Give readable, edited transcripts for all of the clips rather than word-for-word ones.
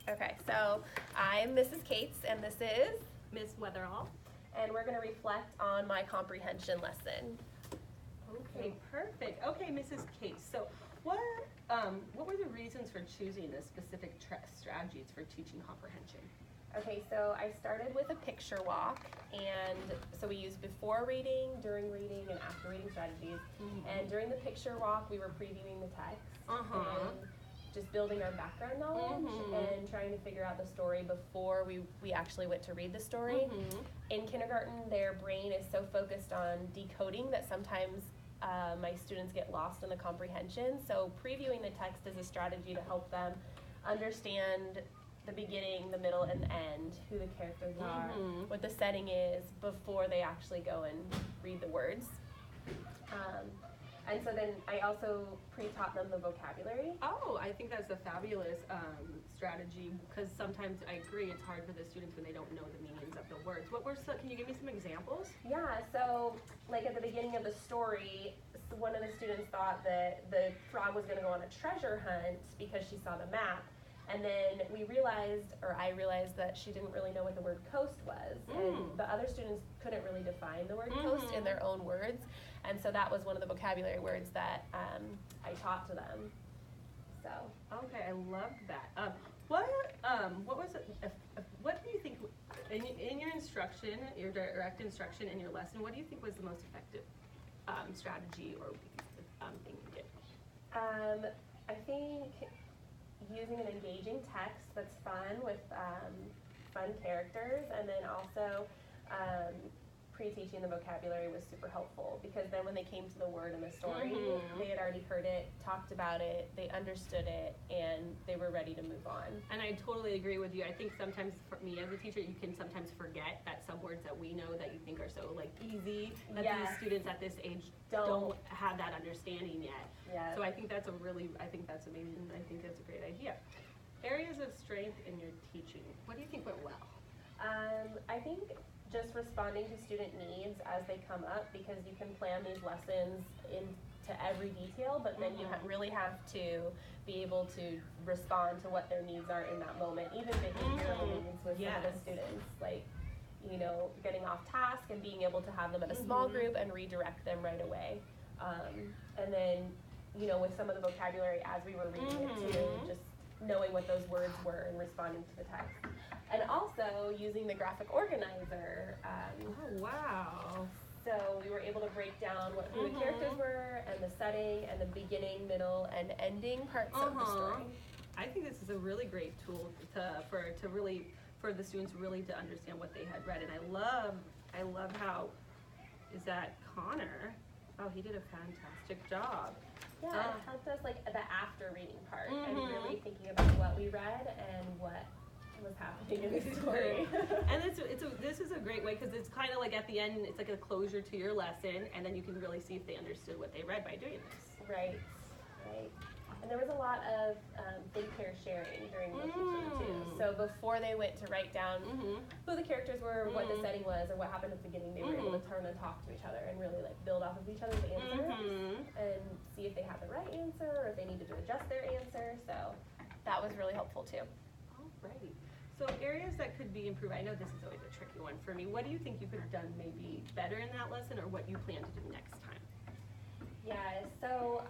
Okay, so I'm Mrs. Cates, and this is, Miss Weatherall. and we're going to reflect on my comprehension lesson. Okay, perfect. Okay, Mrs. Cates. So, what were the reasons for choosing the specific strategies for teaching comprehension? Okay, so I started with a picture walk, and so we used before reading, during reading, and after reading strategies. And during the picture walk, we were previewing the text and just building our background knowledge and trying to figure out the story before we actually went to read the story. In kindergarten, their brain is so focused on decoding that sometimes my students get lost in the comprehension. So previewing the text is a strategy to help them understand the beginning, the middle, and the end, who the characters are, what the setting is, before they actually go and read the words. And so then I also pre-taught them the vocabulary. Oh, I think that's a fabulous strategy, because sometimes I agree it's hard for the students when they don't know the meanings of the words. Can you give me some examples? Yeah, so like at the beginning of the story, one of the students thought that the frog was going to go on a treasure hunt because she saw the map. And then I realized that she didn't really know what the word coast was. And the other students couldn't really define the word coast in their own words. And so that was one of the vocabulary words that I taught to them. So. Okay, I loved that. What was it? What do you think in your instruction, your direct instruction in your lesson? What do you think was the most effective strategy or thing you did? I think using an engaging text that's fun with fun characters, and then also pre-teaching the vocabulary was super helpful, because then when they came to the word in the story, they had already heard it, talked about it, they understood it, and they were ready to move on. And I totally agree with you. I think sometimes for me as a teacher, you can sometimes forget that some words that we know that you think are so like easy, that these students at this age don't have that understanding yet. Yeah. So I think that's amazing. I think that's a great idea. Areas of strength in your teaching. What do you think went well? I think just responding to student needs as they come up, because you can plan these lessons into every detail, but then you really have to be able to respond to what their needs are in that moment, even behavioral needs with some of the students, like, you know, getting off task and being able to have them at a small group and redirect them right away. And then, you know, with some of the vocabulary as we were reading it too, just knowing what those words were and responding to the text. And also using the graphic organizer. Oh, wow. So we were able to break down who the characters were, and the setting, and the beginning, middle, and ending parts of the story. I think this is a really great tool for the students really to understand what they had read. And I love how, is that Connor? Oh, he did a fantastic job. Yeah, it helped us like the after reading part and really thinking about what we read and what was happening in the story. And this is a great way, because it's kind of like at the end, it's like a closure to your lesson, and then you can really see if they understood what they read by doing this. Right. And there was a lot of think, pair sharing during the teaching too. So before they went to write down who the characters were, what the setting was, or what happened at the beginning, they were able to turn and talk to each other and really like build off of each other's answers and see if they had the right answer or if they needed to adjust their answer. So that was really helpful too. Alrighty. So areas that could be improved. I know this is always a tricky one for me. What do you think you could have done maybe better in that lesson, or what you plan to do next time? Yeah, so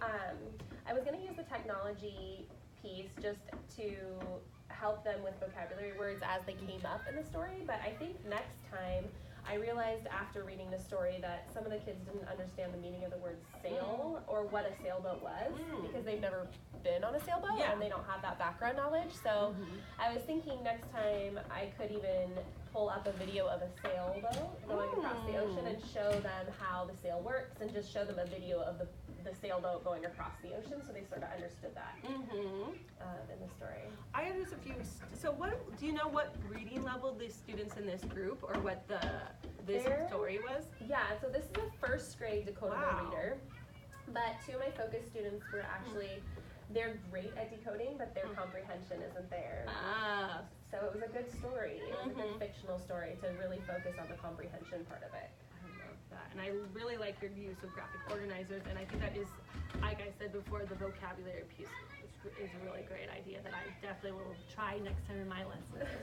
I was going to use the technology piece just to help them with vocabulary words as they came up in the story, but I think next time I realized after reading the story that some of the kids didn't understand the meaning of the word sail or what a sailboat was, because they've never been on a sailboat and they don't have that background knowledge. So I was thinking next time I could even pull up a video of a sailboat going across the ocean and show them how the sail works, and just show them a video of the sailboat going across the ocean, so they sort of understood that in the story. I have just a few. So what do you know what reading level the students in this group, or what this story was? Yeah, so this is a first grade decodable reader, but two of my focus students were actually, they're great at decoding, but their comprehension isn't there. So it was a good story. It was a good fictional story to really focus on the comprehension part of it. I love that. And I really like your use of graphic organizers, and I think that is, like I said before, the vocabulary piece is is a really great idea that I definitely will try next time in my lesson.